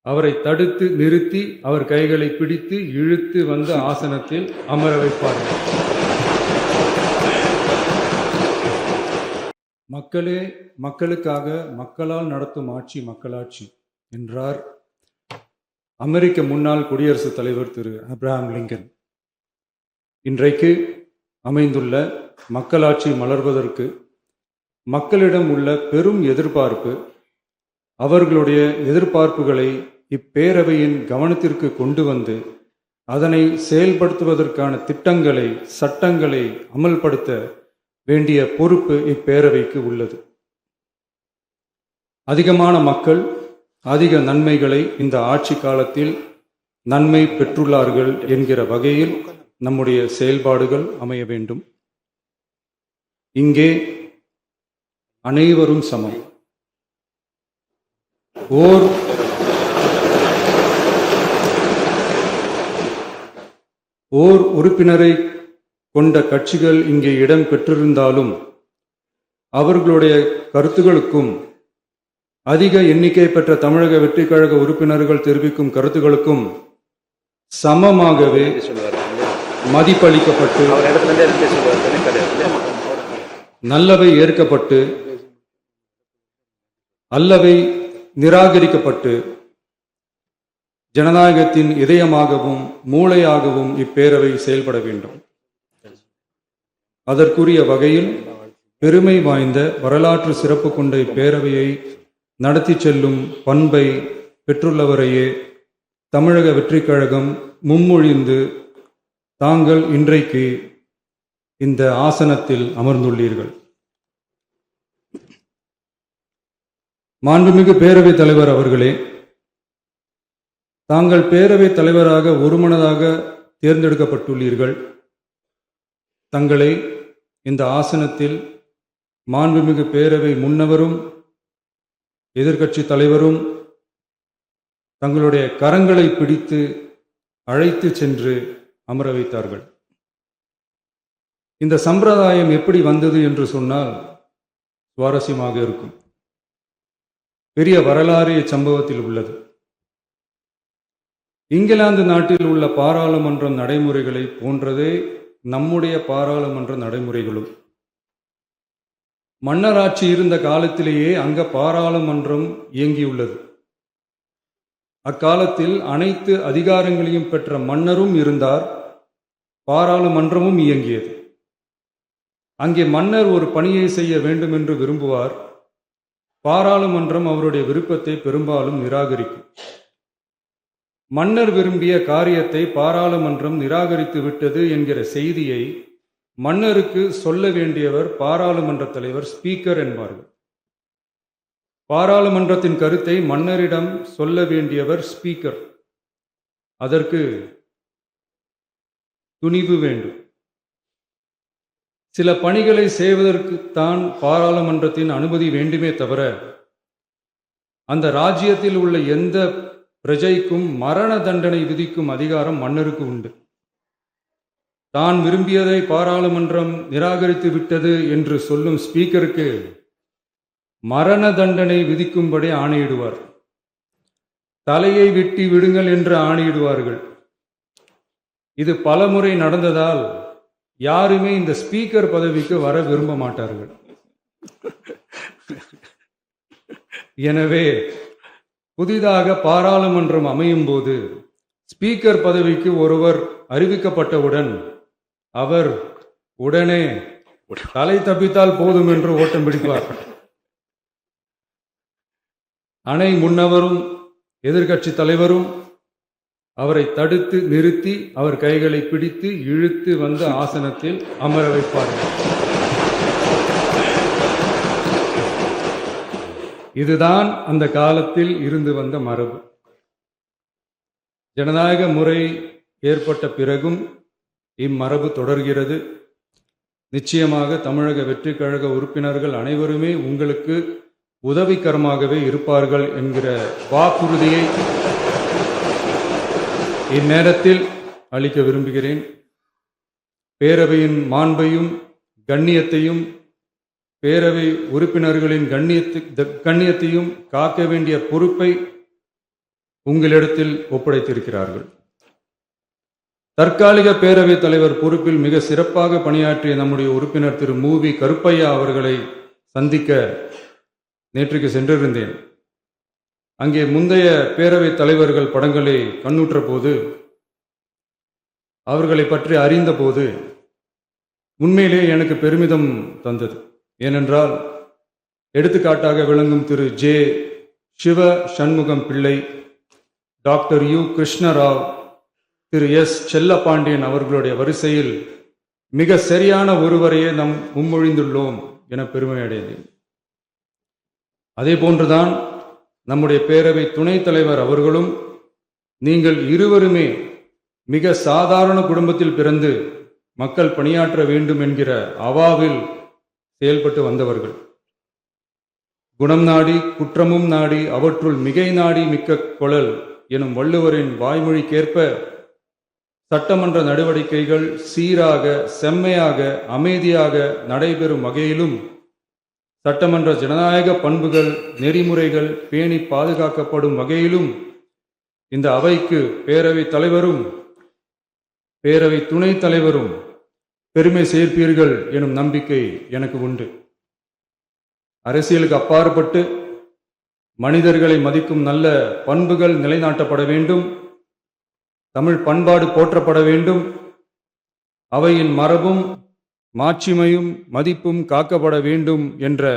அவரை தடுத்து நிறுத்தி அவர் கைகளை பிடித்து இழுத்து வந்து ஆசனத்தில் அமர வைப்பார்கள். மக்களே மக்களுக்காக, மக்களால் நடத்தும் ஆட்சி மக்களாட்சி என்றார் அமெரிக்க முன்னாள் குடியரசுத் தலைவர் திரு ஆப்ரஹாம் லிங்கன். இன்றைக்கு அமைந்துள்ள மக்களாட்சி மலர்வதற்கு மக்களிடம் உள்ள பெரும் எதிர்பார்ப்பு, அவர்களுடைய எதிர்பார்ப்புகளை இப்பேரவையின் கவனத்திற்கு கொண்டு வந்து அதனை செயல்படுத்துவதற்கான திட்டங்களை, சட்டங்களை அமல்படுத்த வேண்டிய பொறுப்பு இப்பேரவைக்கு உள்ளது. அதிகமான மக்கள் அதிக நன்மைகளை இந்த ஆட்சி காலத்தில் நன்மை பெற்றுள்ளார்கள் என்கிற வகையில் நம்முடைய செயல்பாடுகள் அமைய வேண்டும். இங்கே அனைவரும் சமம். ஓர் உறுப்பினரை கொண்ட கட்சிகள் இங்கே இடம் பெற்றிருந்தாலும் அவர்களுடைய கருத்துகளுக்கும் அதிக எண்ணிக்கை பெற்ற தமிழக வெற்றி கழக உறுப்பினர்கள் தெரிவிக்கும் கருத்துகளுக்கும் சமமாகவே மதிப்பளிக்கப்பட்டு நல்லவை ஏற்கப்பட்டு அல்லவை நிராகரிக்கப்பட்டு ஜனநாயகத்தின் இதயமாகவும் மூளையாகவும் இப்பேரவை செயல்பட வேண்டும். அதற்குரிய வகையில் பெருமை வாய்ந்த வரலாற்று சிறப்பு கொண்ட இப்பேரவையை நடத்தி செல்லும் பண்பை பெற்றுள்ளவரையே தமிழக வெற்றி கழகம் முன்மொழிந்து தாங்கள் இன்றைக்கு இந்த ஆசனத்தில் அமர்ந்துள்ளீர்கள். மாண்புமிகு பேரவைத் தலைவர் அவர்களே, தாங்கள் பேரவைத் தலைவராக ஒருமனதாக தேர்ந்தெடுக்கப்பட்டுள்ளீர்கள். தங்களை இந்த ஆசனத்தில் மாண்புமிகு பேரவை முன்னவரும் எதிர்க்கட்சி தலைவரும் தங்களுடைய கரங்களை பிடித்து அழைத்து சென்று அமர வைத்தார்கள். இந்த சம்பிரதாயம் எப்படி வந்தது என்று சொன்னால் சுவாரஸ்யமாக இருக்கும். பெரிய வரலாறு சம்பவத்தில் உள்ளது. இங்கிலாந்து நாட்டில் உள்ள பாராளுமன்ற நடைமுறைகளை போன்றதே நம்முடைய பாராளுமன்ற நடைமுறைகளும். மன்னராட்சி இருந்த காலத்திலேயே அங்க பாராளுமன்றம் இயங்கியுள்ளது. அக்காலத்தில் அனைத்து அதிகாரங்களையும் பெற்ற மன்னரும் இருந்தார், பாராளுமன்றமும் இயங்கியது. அங்கே மன்னர் ஒரு பணியை செய்ய வேண்டும் என்று விரும்புவார், பாராளுமன்றம் அவருடைய விருப்பத்தை பெரும்பாலும் நிராகரிக்கும். மன்னர் விரும்பிய காரியத்தை பாராளுமன்றம் நிராகரித்து விட்டது என்கிற செய்தியை மன்னருக்கு சொல்ல வேண்டியவர் பாராளுமன்ற தலைவர், ஸ்பீக்கர் என்பார்கள். பாராளுமன்றத்தின் கருத்தை மன்னரிடம் சொல்ல வேண்டியவர் ஸ்பீக்கர். அதற்கு துணிவு வேண்டும். சில பணிகளை செய்வதற்குத்தான் பாராளுமன்றத்தின் அனுமதி வேண்டுமே தவிர அந்த ராஜ்யத்தில் உள்ள எந்த பிரஜைக்கும் மரண தண்டனை விதிக்கும் அதிகாரம் மன்னருக்கு உண்டு. தான் விரும்பியதை பாராளுமன்றம் நிராகரித்து விட்டது என்று சொல்லும் ஸ்பீக்கருக்கு மரண தண்டனை விதிக்கும்படி ஆணையிடுவார். தலையை வெட்டி விடுங்கள் என்று ஆணையிடுவார்கள். இது பலமுறை நடந்ததால் யாருமே இந்த ஸ்பீக்கர் பதவிக்கு வர விரும்ப மாட்டார்கள். எனவே புதிதாக பாராளுமன்றம் அமையும் போது ஸ்பீக்கர் பதவிக்கு ஒருவர் அறிவிக்கப்பட்டவுடன் அவர் உடனே தலை தப்பித்தால் போதும் என்று ஓட்டம் பிடிப்பார். அணை முன்னவரும் எதிர்க்கட்சி தலைவரும் அவரை தடுத்து நிறுத்தி அவர் கைகளை பிடித்து இழுத்து வந்து ஆசனத்தில் அமர வைப்பார்கள். இதுதான் அந்த காலத்தில் இருந்து வந்த மரபு. ஜனநாயக முறை ஏற்பட்ட பிறகும் இம்மரபு தொடர்கிறது. நிச்சயமாக தமிழக வெற்றி கழக உறுப்பினர்கள் அனைவருமே உங்களுக்கு உதவிகரமாகவே இருப்பார்கள் என்கிற வாக்குறுதியை இந்நேரத்தில் அளிக்க விரும்புகிறேன். பேரவையின் மாண்பையும் கண்ணியத்தையும் பேரவை உறுப்பினர்களின் கண்ணியத்தையும் காக்க வேண்டிய பொறுப்பை உங்களிடத்தில் ஒப்படைத்திருக்கிறார்கள். தற்காலிக பேரவைத் தலைவர் பொறுப்பில் மிக சிறப்பாக பணியாற்றிய நம்முடைய உறுப்பினர் திரு மூவி கருப்பையா அவர்களை சந்திக்க நேற்றுக்கு சென்றிருந்தேன். அங்கே முந்தைய பேரவைத் தலைவர்கள் படங்களை கண்ணுற்ற போது, அவர்களை பற்றி அறிந்த போது உண்மையிலே எனக்கு பெருமிதம் தந்தது. ஏனென்றால் எடுத்துக்காட்டாக விளங்கும் திரு ஜே சிவ சண்முகம் பிள்ளை, டாக்டர் யு கிருஷ்ணராவ், திரு எஸ் செல்லப்பாண்டியன் அவர்களுடைய வரிசையில் மிக சரியான ஒருவரையே நாம் முன்மொழிந்துள்ளோம் என பெருமை அடைந்தேன். அதே போன்றுதான் நம்முடைய பேரவை துணைத் தலைவர் அவர்களும் நீங்கள் இருவருமே மிக சாதாரண குடும்பத்தில் பிறந்து மக்கள் பணியாற்ற வேண்டும் என்கிற அவாவில் செயல்பட்டு வந்தவர்கள். குணம் நாடி குற்றமும் நாடி அவற்றுள் மிகை நாடி மிக்க கொளல் எனும் வள்ளுவரின் வாய்மொழிக்கேற்ப சட்டமன்ற நடவடிக்கைகள் சீராக, செம்மையாக, அமைதியாக நடைபெறும் வகையிலும் சட்டமன்ற ஜனநாயக பண்புகள், நெறிமுறைகள் பேணி பாதுகாக்கப்படும் வகையிலும் இந்த அவைக்கு பேரவைத் தலைவரும் பேரவை துணைத் தலைவரும் பெருமை சேர்ப்பீர்கள் எனும் நம்பிக்கை எனக்கு உண்டு. அரசியலுக்கு அப்பாற்பட்டு மனிதர்களை மதிக்கும் நல்ல பண்புகள் நிலைநாட்டப்பட வேண்டும். தமிழ் பண்பாடு போற்றப்பட வேண்டும். அவையின் மரபும் மாட்சிமையும் மதிப்பும் காக்கப்பட வேண்டும் என்ற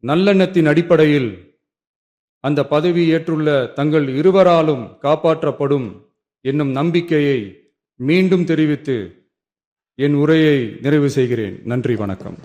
நல்லெண்ணத்தின் அடிப்படையில் அந்த பதவி ஏற்றுள்ள தங்கள் இருவராலும் காப்பாற்றப்படும் என்னும் நம்பிக்கையை மீண்டும் தெரிவித்து என் உரையை நிறைவு செய்கிறேன். நன்றி, வணக்கம்.